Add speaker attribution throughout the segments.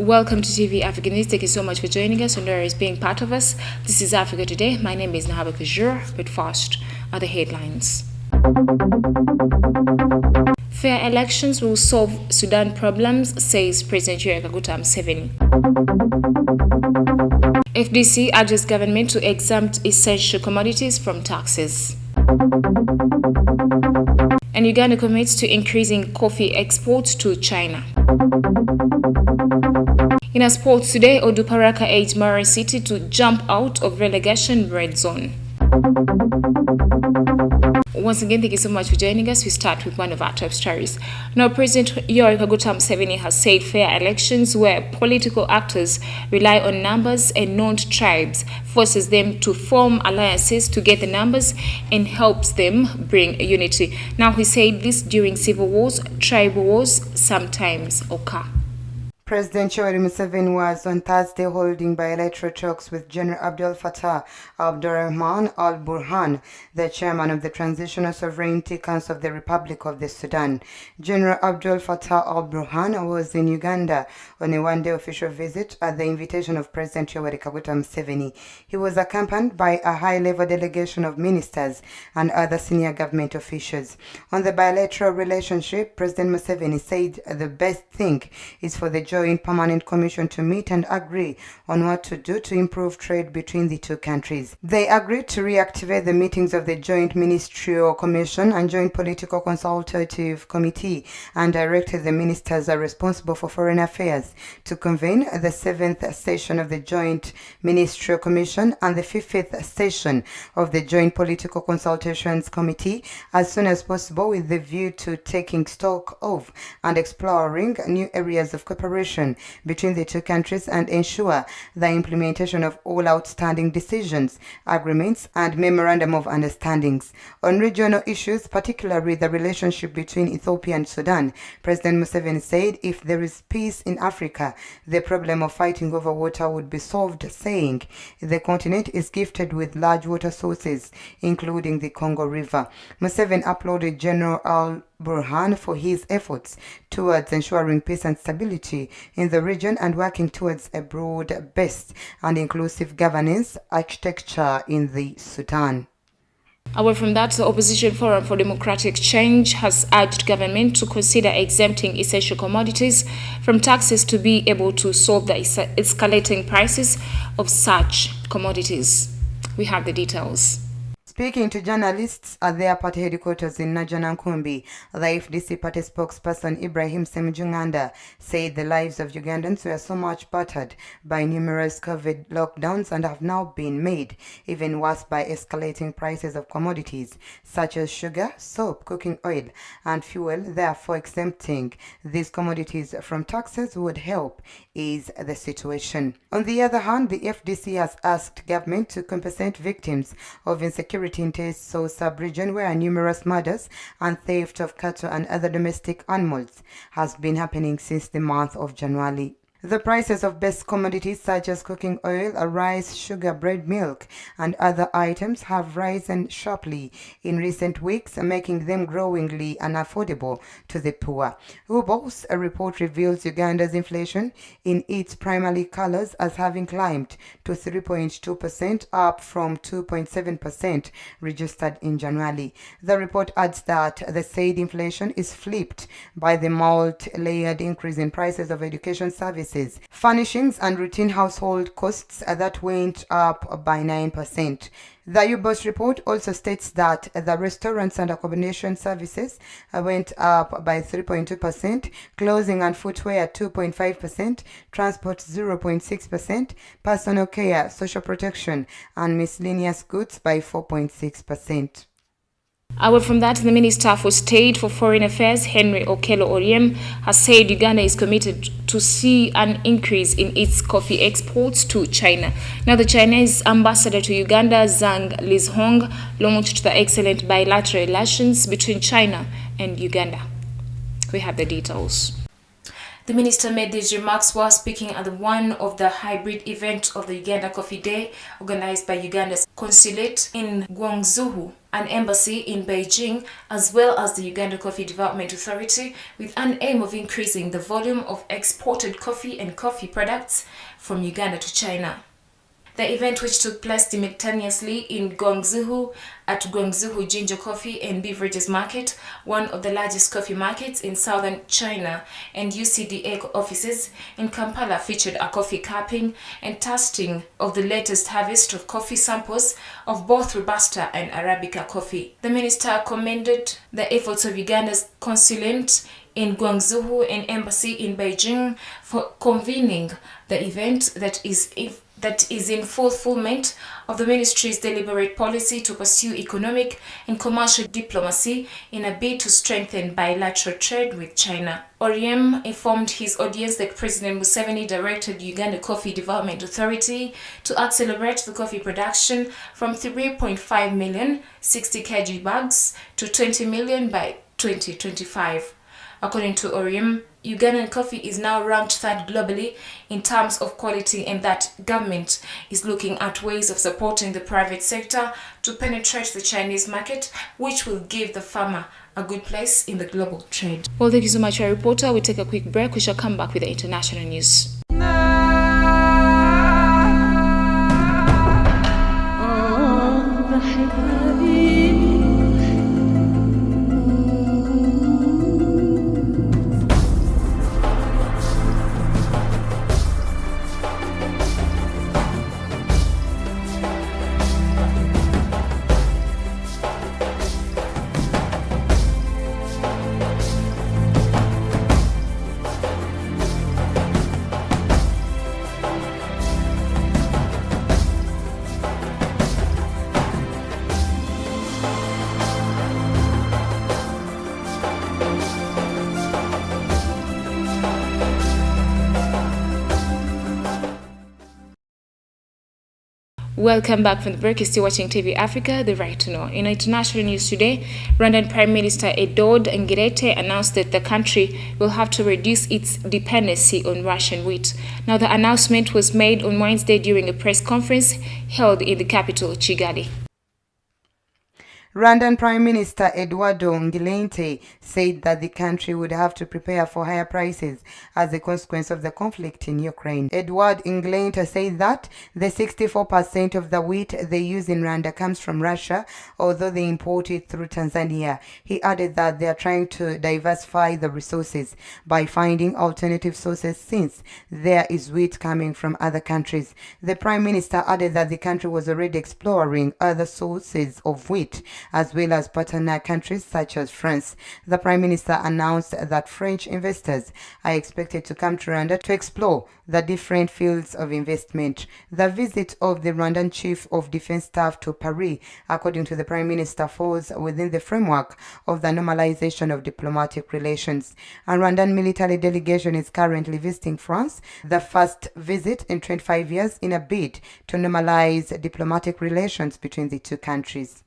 Speaker 1: Welcome to TV Africa News. Thank you so much for joining us and always being part of us. This is Africa Today. My name is Nahaba Kajur, but first are the headlines. Fair elections will solve Sudan problems, says President Yoweri Kaguta Museveni. FDC urges government to exempt essential commodities from taxes. And Uganda commits to increasing coffee exports to China. In our sports today, Oduparaka urged Mara City to jump out of relegation red zone. Once again, thank you so much for joining us. We start with one of our top stories. Now, President Yoweri Kaguta Museveni has said fair elections where political actors rely on numbers and non-tribes forces them to form alliances to get the numbers and helps them bring unity. Now, he said this during civil wars, tribal wars sometimes occur.
Speaker 2: President Yoweri Museveni was on Thursday holding bilateral talks with General Abdel Fattah Abdurrahman al-Burhan, the chairman of the Transitional Sovereignty Council of the Republic of the Sudan. General Abdel Fattah al-Burhan was in Uganda on a one-day official visit at the invitation of President Yoweri Kaguta Museveni. He was accompanied by a high-level delegation of ministers and other senior government officials. On the bilateral relationship, President Museveni said the best thing is for the Joint Permanent Commission to meet and agree on what to do to improve trade between the two countries. They agreed to reactivate the meetings of the Joint Ministerial Commission and Joint Political Consultative Committee and directed the ministers responsible for foreign affairs to convene the 7th session of the Joint Ministerial Commission and the 5th session of the Joint Political Consultations Committee as soon as possible, with the view to taking stock of and exploring new areas of cooperation between the two countries and ensure the implementation of all outstanding decisions, agreements, and memorandum of understandings. On regional issues, particularly the relationship between Ethiopia and Sudan, President Museveni said if there is peace in Africa, the problem of fighting over water would be solved, saying the continent is gifted with large water sources, including the Congo River. Museveni applauded General al-Burhan for his efforts towards ensuring peace and stability in the region and working towards a broad-based and inclusive governance architecture in the Sudan.
Speaker 1: Away from that, the Opposition Forum for Democratic Change has urged government to consider exempting essential commodities from taxes to be able to solve the escalating prices of such commodities. We have the details.
Speaker 2: Speaking to journalists at their party headquarters in Najanankumbi, the FDC party spokesperson Ibrahim Semujunganda said the lives of Ugandans were so much battered by numerous COVID lockdowns and have now been made even worse by escalating prices of commodities such as sugar, soap, cooking oil, and fuel. Therefore, exempting these commodities from taxes would help ease the situation. On the other hand, the FDC has asked government to compensate victims of insecurity in Teso sub-region, where numerous murders and theft of cattle and other domestic animals has been happening since the month of January. The prices of basic commodities such as cooking oil, rice, sugar, bread, milk, and other items have risen sharply in recent weeks, making them growingly unaffordable to the poor. Ubos, a report reveals Uganda's inflation in its primary colors as having climbed to 3.2%, up from 2.7% registered in January. The report adds that the said inflation is flipped by the multi-layered increase in prices of education services, furnishings, and routine household costs that went up by 9%. The UBOS report also states that the restaurants and accommodation services went up by 3.2%, clothing and footwear 2.5%, transport 0.6%, personal care, social protection, and miscellaneous goods by 4.6%.
Speaker 1: Away from that, the Minister for State for Foreign Affairs, Henry Okello Oryem, has said Uganda is committed to see an increase in its coffee exports to China. Now, the Chinese ambassador to Uganda, Zhang Lizhong, launched the excellent bilateral relations between China and Uganda. We have the details. The minister made these remarks while speaking at one of the hybrid events of the Uganda Coffee Day organized by Uganda's consulate in Guangzhou, an embassy in Beijing, as well as the Uganda Coffee Development Authority, with an aim of increasing the volume of exported coffee and coffee products from Uganda to China. The event, which took place simultaneously in Guangzhou at Guangzhou Ginger Coffee and Beverages Market, one of the largest coffee markets in southern China, and UCDA offices in Kampala, featured a coffee cupping and tasting of the latest harvest of coffee samples of both Robusta and Arabica coffee. The minister commended the efforts of Uganda's consulate in Guangzhou and embassy in Beijing for convening the event that is in fulfillment of the ministry's deliberate policy to pursue economic and commercial diplomacy in a bid to strengthen bilateral trade with China. Oriem informed his audience that President Museveni directed Uganda Coffee Development Authority to accelerate the coffee production from 3.5 million 60 kg bags to 20 million by 2025. According to Oriem, Ugandan coffee is now ranked third globally in terms of quality, and that government is looking at ways of supporting the private sector to penetrate the Chinese market, which will give the farmer a good place in the global trade. Well, thank you so much, our reporter. We take a quick break. We shall come back with the international news. Welcome back from the break. You're still watching TV Africa, the right to know. In international news today, Rwandan Prime Minister Edouard Ngirente announced that the country will have to reduce its dependency on Russian wheat. Now, the announcement was made on Wednesday during a press conference held in the capital, Kigali.
Speaker 2: Rwandan Prime Minister Eduardo Ngirente said that the country would have to prepare for higher prices as a consequence of the conflict in Ukraine. Eduardo Ngirente said that the 64% of the wheat they use in Rwanda comes from Russia, although they import it through Tanzania. He added that they are trying to diversify the resources by finding alternative sources since there is wheat coming from other countries. The Prime Minister added that the country was already exploring other sources of wheat, as well as partner countries such as France. The Prime Minister announced that French investors are expected to come to Rwanda to explore the different fields of investment. The visit of the Rwandan Chief of Defense Staff to Paris, according to the Prime Minister, falls within the framework of the normalization of diplomatic relations. A Rwandan military delegation is currently visiting France, the first visit in 25 years, in a bid to normalize diplomatic relations between the two countries.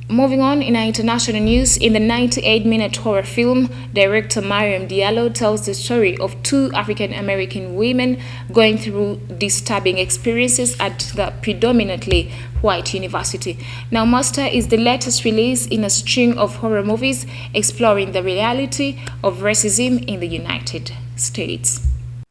Speaker 1: Moving on, in our international news, in the 98-minute horror film, director Mariam Diallo tells the story of two African-American women going through disturbing experiences at the predominantly white university. Now, Master is the latest release in a string of horror movies exploring the reality of racism in the United States.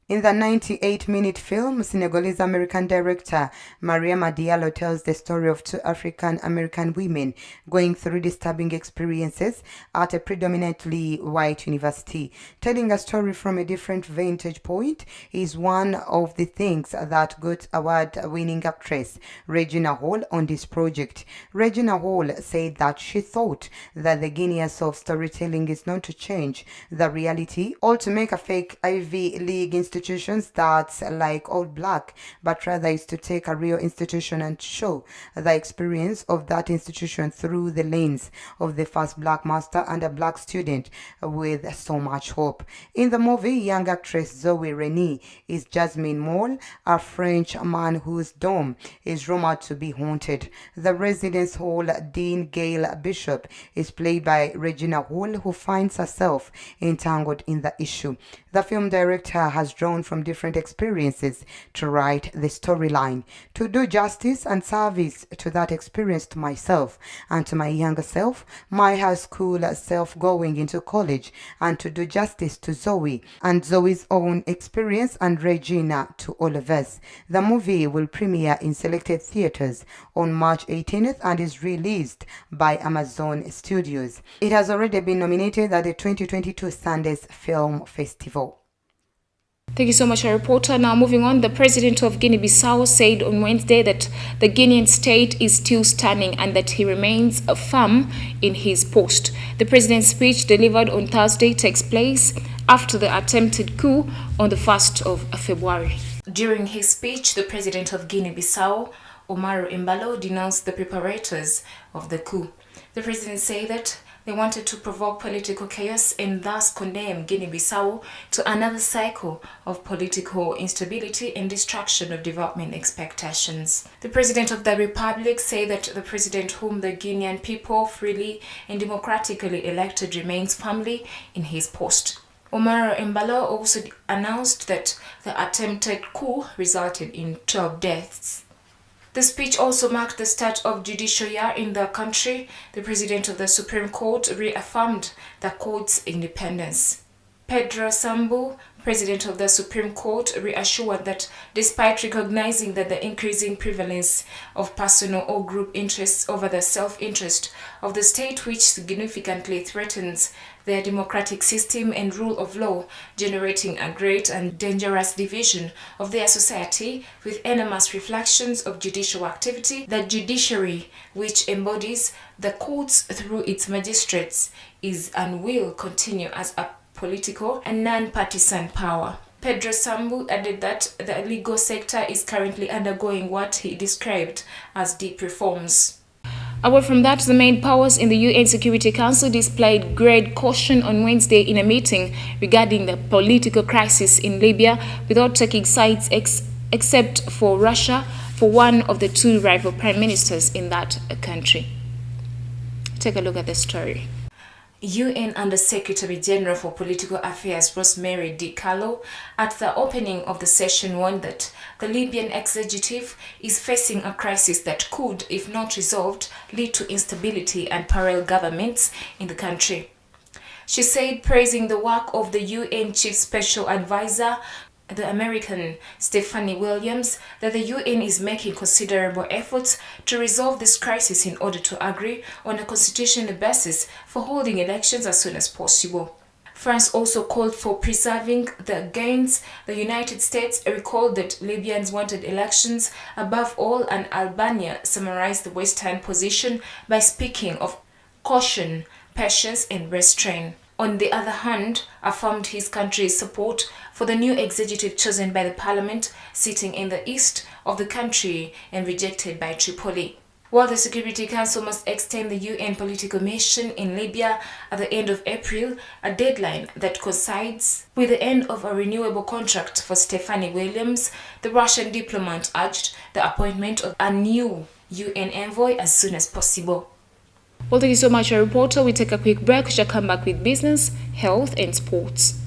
Speaker 2: In the 98-minute film, Senegalese-American director Mariama Diallo tells the story of two African-American women going through disturbing experiences at a predominantly white university. Telling a story from a different vantage point is one of the things that got award-winning actress Regina Hall on this project. Regina Hall said that she thought that the genius of storytelling is not to change the reality or to make a fake Ivy League institution institutions that's like all black, but rather is to take a real institution and show the experience of that institution through the lens of the first black master and a black student with so much hope. In the movie, young actress Zoe Rennie is Jasmine Moll, a French man whose dome is rumored to be haunted. The Residence Hall Dean Gail Bishop is played by Regina Hall, who finds herself entangled in the issue. The film director has drawn from different experiences to write the storyline. To do justice and service to that experience to myself and to my younger self, my high school self going into college, and to do justice to Zoe and Zoe's own experience and Regina to all of us. The movie will premiere in selected theaters on March 18th and is released by Amazon Studios. It has already been nominated at the 2022 Sundance Film Festival.
Speaker 1: Thank you so much, our reporter. Now moving on, the president of Guinea-Bissau said on Wednesday that the Guinean state is still standing and that he remains firm in his post. The president's speech delivered on Thursday takes place after the attempted coup on the 1st of February. During his speech, the president of Guinea-Bissau, Omaro Embalo, denounced the preparators of the coup. The president said that they wanted to provoke political chaos and thus condemn Guinea-Bissau to another cycle of political instability and destruction of development expectations. The president of the republic said that the president whom the Guinean people freely and democratically elected remains firmly in his post. Omaro Embalo also announced that the attempted coup resulted in 12 deaths. The speech also marked the start of judicial year in the country. The president of the Supreme Court reaffirmed the court's independence. Pedro Sambu, president of the Supreme Court, reassured that despite recognizing that the increasing prevalence of personal or group interests over the self-interest of the state, which significantly threatens their democratic system and rule of law, generating a great and dangerous division of their society with enormous reflections of judicial activity, the judiciary, which embodies the courts through its magistrates, is and will continue as a political and non-partisan power. Pedro Sambu added that the legal sector is currently undergoing what he described as deep reforms. Away from that, the main powers in the UN Security Council displayed great caution on Wednesday in a meeting regarding the political crisis in Libya without taking sides except for Russia, for one of the two rival prime ministers in that country. Take a look at the story. UN Under-Secretary General for Political Affairs Rosemary DiCarlo at the opening of the session warned that the Libyan executive is facing a crisis that could, if not resolved, lead to instability and parallel governments in the country. She said, praising the work of the UN Chief Special Advisor, the American Stephanie Williams, that the UN is making considerable efforts to resolve this crisis in order to agree on a constitutional basis for holding elections as soon as possible. France also called for preserving the gains. The United States recalled that Libyans wanted elections above all, and Albania summarized the Western position by speaking of caution, patience, and restraint. On the other hand, affirmed his country's support for the new executive chosen by the parliament sitting in the east of the country and rejected by Tripoli. While the Security Council must extend the UN political mission in Libya at the end of April, a deadline that coincides with the end of a renewable contract for Stephanie Williams, the Russian diplomat urged the appointment of a new UN envoy as soon as possible. Well, thank you so much, our reporter. We take a quick break. We shall come back with business, health, and sports.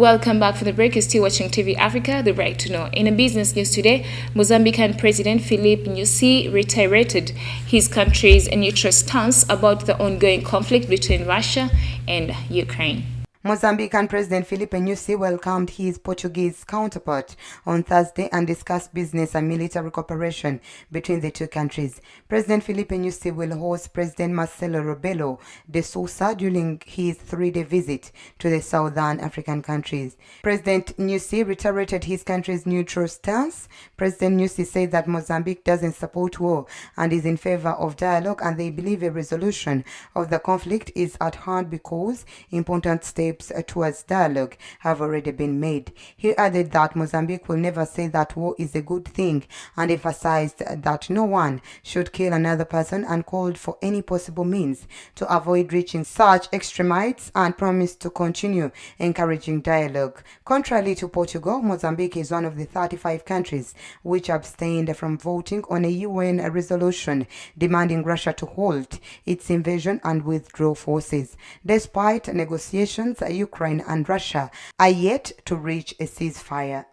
Speaker 1: Welcome back from the break. You're still watching TV Africa, the right to know. In a business news today, Mozambican President Filipe Nyusi reiterated his country's neutral stance about the ongoing conflict between Russia and Ukraine.
Speaker 2: Mozambican President Filipe Nyusi welcomed his Portuguese counterpart on Thursday and discussed business and military cooperation between the two countries. President Filipe Nyusi will host President Marcelo Rebelo de Sousa during his 3-day visit to the southern African countries. President Nyusi reiterated his country's neutral stance. President Nyusi said that Mozambique doesn't support war and is in favor of dialogue, and they believe a resolution of the conflict is at hand because important steps towards dialogue have already been made. He added that Mozambique will never say that war is a good thing and emphasized that no one should kill another person and called for any possible means to avoid reaching such extremities and promised to continue encouraging dialogue. Contrary to Portugal, Mozambique is one of the 35 countries which abstained from voting on a UN resolution demanding Russia to halt its invasion and withdraw forces. Despite negotiations, Ukraine and Russia are yet to reach a ceasefire.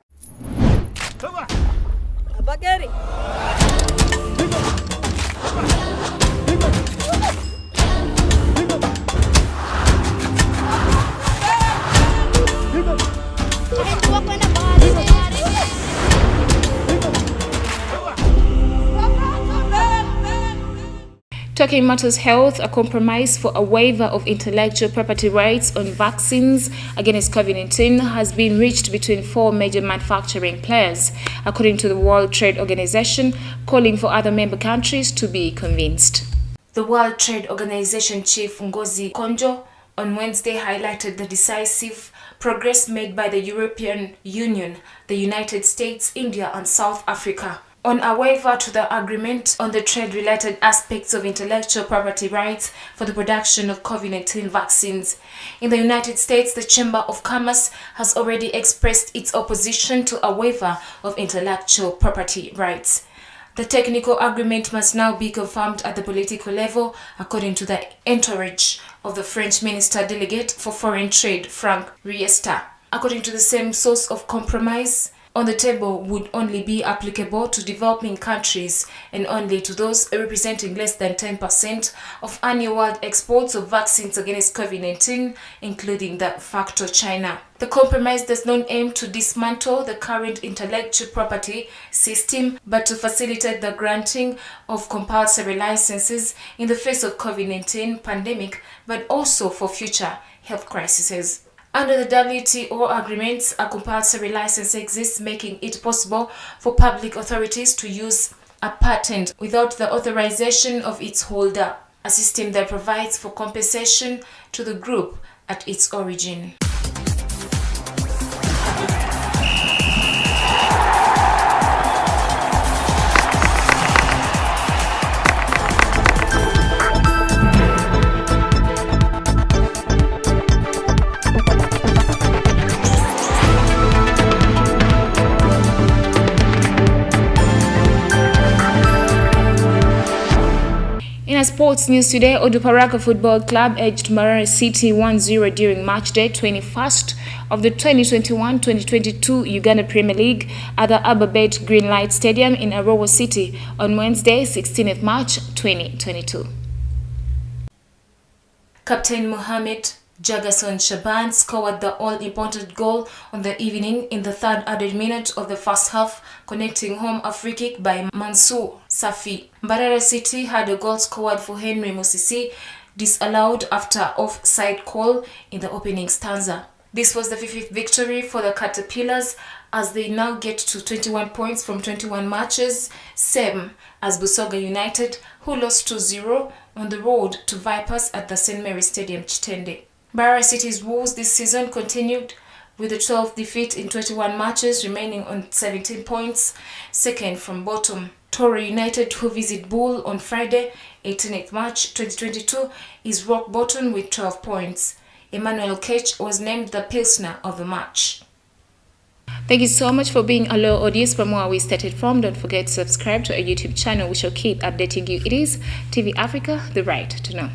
Speaker 1: Talking matters health, a compromise for a waiver of intellectual property rights on vaccines against COVID-19 has been reached between 4 major manufacturing players, according to the World Trade Organization, calling for other member countries to be convinced. The World Trade Organization chief Ngozi Konjo on Wednesday highlighted the decisive progress made by the European Union, the United States, India, and South Africa on a waiver to the agreement on the trade-related aspects of intellectual property rights for the production of COVID-19 vaccines. In the United States, the Chamber of Commerce has already expressed its opposition to a waiver of intellectual property rights. The technical agreement must now be confirmed at the political level, according to the entourage of the French Minister Delegate for Foreign Trade, Franck Riester. According to the same source, of compromise on the table would only be applicable to developing countries and only to those representing less than 10% of annual world exports of vaccines against COVID-19, including the factor China. The compromise does not aim to dismantle the current intellectual property system, but to facilitate the granting of compulsory licenses in the face of COVID-19 pandemic, but also for future health crises. Under the WTO agreements, a compulsory license exists, making it possible for public authorities to use a patent without the authorization of its holder, a system that provides for compensation to the group at its origin. In a sports news today, Oduparaka Football Club edged Mbarara City 1-0 during match day 21st of the 2021-2022 Uganda Premier League at the Ababet Greenlight Stadium in Arowo City on Wednesday, 16th March 2022. Captain Mohamed Jagason Shaban scored the all-important goal on the evening in the third added minute of the first half, connecting home a free kick by Mansour Safi. Mbarara City had a goal scored for Henry Musisi, disallowed after offside call in the opening stanza. This was the 5th victory for the Caterpillars, as they now get to 21 points from 21 matches, same as Busoga United, who lost 2-0 on the road to Vipers at the St. Mary Stadium, Chitende. Mbarara City's woes this season continued with a 12th defeat in 21 matches, remaining on 17 points, second from bottom. Toro United, who visit Bull on Friday, 18th March 2022, is rock bottom with 12 points. Emmanuel Ketch was named the Pilsner of the match. Thank you so much for being a loyal audience from where we started from. Don't forget to subscribe to our YouTube channel. We shall keep updating you. It is TV Africa, the right to know.